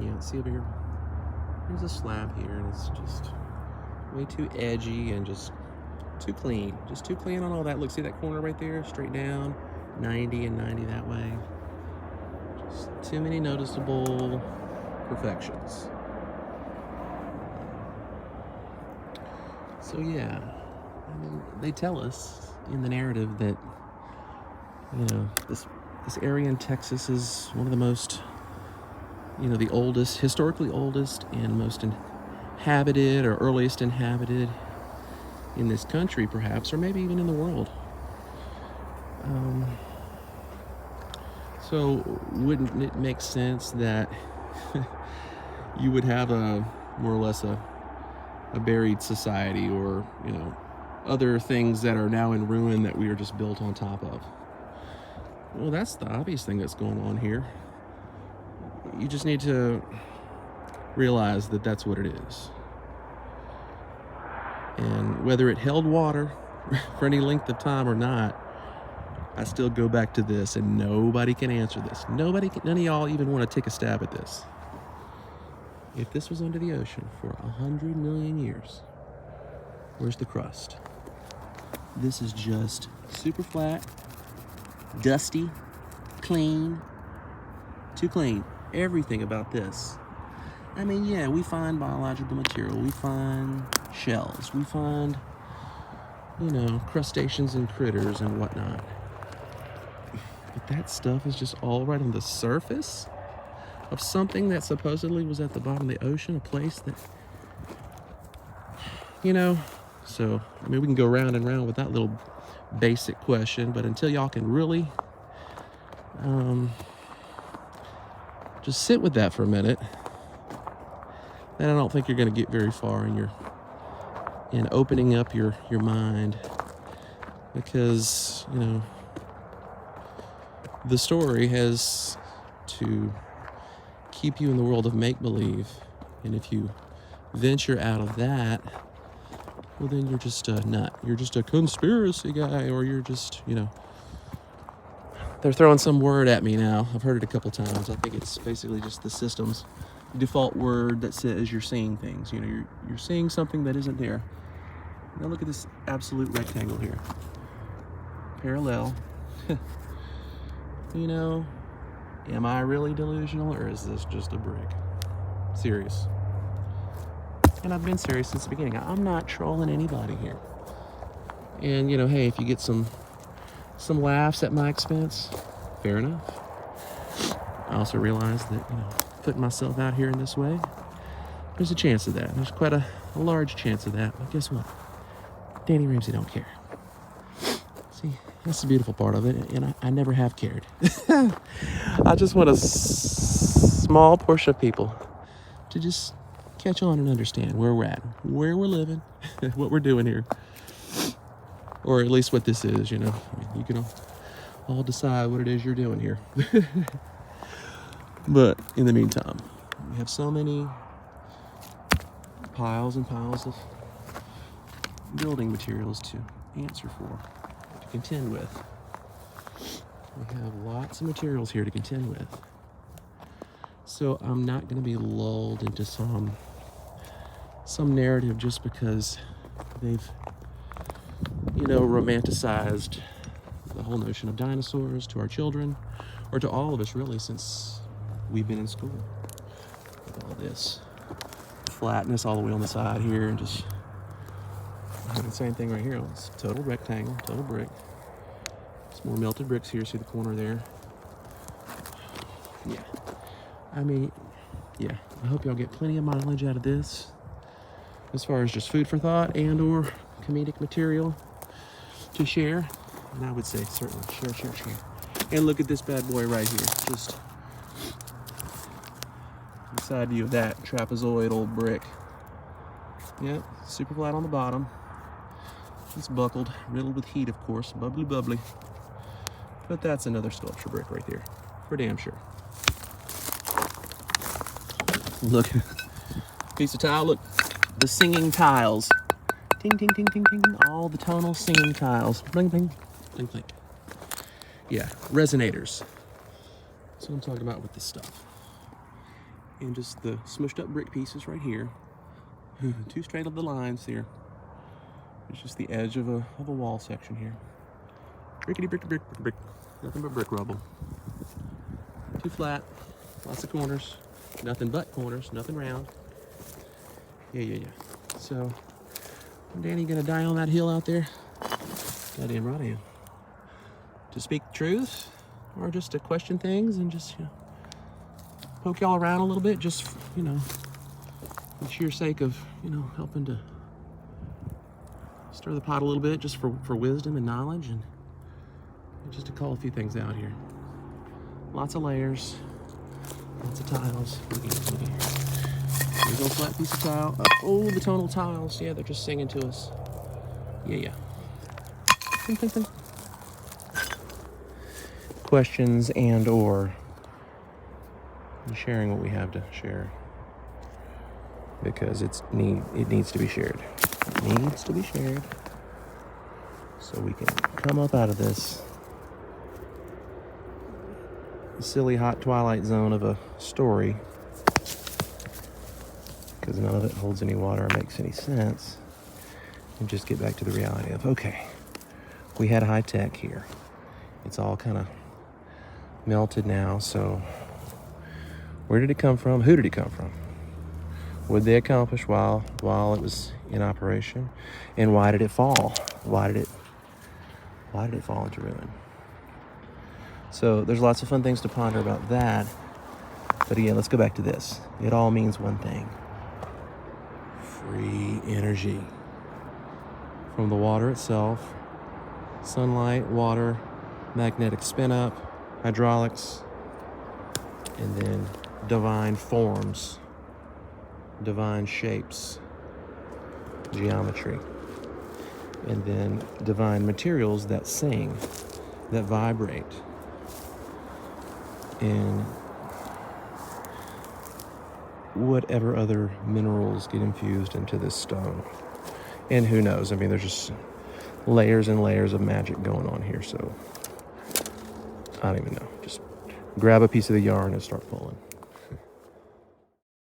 Yeah, see over here? There's a slab here, and it's just way too edgy and just too clean. Just too clean on all that. Look, see that corner right there? Straight down, 90 and 90 that way. Just too many noticeable perfections. So yeah, I mean, they tell us in the narrative that, this area in Texas is one of the most, the oldest, historically oldest and most inhabited or earliest inhabited in this country, perhaps, or maybe even in the world. So wouldn't it make sense that you would have more or less a buried society, or other things that are now in ruin that we are just built on top of? Well, that's the obvious thing that's going on here. You just need to realize that that's what it is. And whether it held water for any length of time or not, I still go back to this, and nobody can answer this. None of y'all even want to take a stab at this. If this was under the ocean for 100 million years, where's the crust? This is just super flat, dusty, clean, too clean. Everything about this. I mean, yeah, we find biological material, we find shells, we find, crustaceans and critters and whatnot. But that stuff is just all right on the surface of something that supposedly was at the bottom of the ocean, a place that, so, I mean, we can go round and round with that little basic question, but until y'all can really just sit with that for a minute, then I don't think you're going to get very far in opening up your mind, because, the story has to keep you in the world of make-believe, and if you venture out of that, well, then you're just a nut. You're just a conspiracy guy, or you're just, they're throwing some word at me now. I've heard it a couple times. I think it's basically just the system's default word that says you're seeing things. You're seeing something that isn't there. Now look at this absolute rectangle here. Parallel. Am I really delusional, or is this just a brick? Serious. And I've been serious since the beginning. I'm not trolling anybody here. And, hey, if you get some laughs at my expense, fair enough. I also realize that, putting myself out here in this way, there's a chance of that. There's quite a large chance of that. But guess what? Danny Ramsey don't care. See, that's the beautiful part of it, and I never have cared. I just want a small portion of people to just catch on and understand where we're at, where we're living, what we're doing here. Or at least what this is, I mean, you can all decide what it is you're doing here. But in the meantime, we have so many piles and piles of building materials to answer for, to contend with. We have lots of materials here to contend with. So I'm not going to be lulled into some narrative just because they've, romanticized the whole notion of dinosaurs to our children, or to all of us really, since we've been in school. With all this flatness all the way on the side here, and just the same thing right here. It's total rectangle, total brick. Some more melted bricks here. See the corner there? Yeah. I mean, yeah. I hope y'all get plenty of mileage out of this, as far as just food for thought and or comedic material to share. And I would say certainly share. And look at this bad boy right here. Just the side view of that trapezoidal brick. Yep, super flat on the bottom. It's buckled, riddled with heat, of course, bubbly. But that's another sculpture brick right there, for damn sure. Look, piece of tile, look, the singing tiles. Ting, ting, ting, ting, ting, all the tonal singing tiles. Bling, bling, bling, bling. Yeah, resonators. That's what I'm talking about with this stuff. And just the smushed up brick pieces right here. 2 straight of the lines here. It's just the edge of a wall section here. Brickety brick, brick, brick, brick. Nothing but brick rubble. Too flat. Lots of corners. Nothing but corners. Nothing round. Yeah. So, Danny gonna die on that hill out there? Goddamn right I am. To speak the truth, or just to question things and just, poke y'all around a little bit, just, for the sheer sake of, helping to stir the pot a little bit, just for wisdom and knowledge, and just to call a few things out here. Lots of layers, lots of tiles. Look at here. There's no flat piece of tile. Oh, the tonal tiles. Yeah, they're just singing to us. Yeah. Ting. Questions and or sharing what we have to share, because it needs to be shared. It needs to be shared so we can come up out of this silly hot twilight zone of a story, because none of it holds any water or makes any sense, and just get back to the reality of, okay, we had high tech here. It's all kind of melted now, so where did it come from? Who did it come from? What did they accomplish while it was in operation? And why did it fall? Why did it fall into ruin? So there's lots of fun things to ponder about that. But again, let's go back to this. It all means one thing. Free energy. From the water itself, sunlight, water, magnetic spin up, hydraulics, and then divine forms, divine shapes, geometry, and then divine materials that sing, that vibrate, and whatever other minerals get infused into this stone. And who knows? I mean, there's just layers and layers of magic going on here, so I don't even know. Just grab a piece of the yarn and start pulling.